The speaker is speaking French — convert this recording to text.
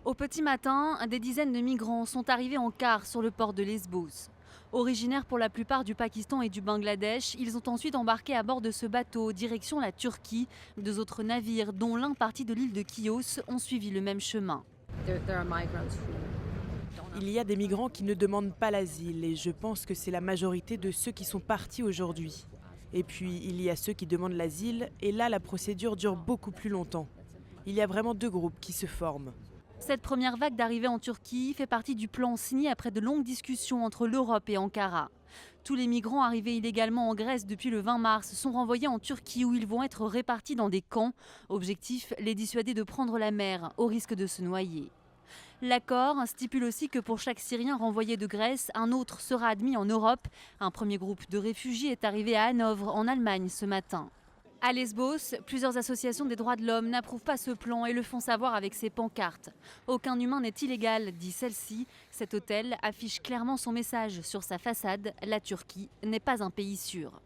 Au petit matin, des dizaines de migrants sont arrivés en car sur le port de Lesbos. Originaires pour la plupart du Pakistan et du Bangladesh, ils ont ensuite embarqué à bord de ce bateau direction la Turquie. Deux autres navires, dont l'un parti de l'île de Chios, ont suivi le même chemin. Il y a des migrants qui ne demandent pas l'asile et je pense que c'est la majorité de ceux qui sont partis aujourd'hui. Et puis il y a ceux qui demandent l'asile et là la procédure dure beaucoup plus longtemps. Il y a vraiment deux groupes qui se forment. Cette première vague d'arrivée en Turquie fait partie du plan signé après de longues discussions entre l'Europe et Ankara. Tous les migrants arrivés illégalement en Grèce depuis le 20 mars sont renvoyés en Turquie où ils vont être répartis dans des camps. Objectif, les dissuader de prendre la mer au risque de se noyer. L'accord stipule aussi que pour chaque Syrien renvoyé de Grèce, un autre sera admis en Europe. Un premier groupe de réfugiés est arrivé à Hanovre, en Allemagne, ce matin. À Lesbos, plusieurs associations des droits de l'homme n'approuvent pas ce plan et le font savoir avec ces pancartes. Aucun humain n'est illégal, dit celle-ci. Cet hôtel affiche clairement son message sur sa façade. La Turquie n'est pas un pays sûr.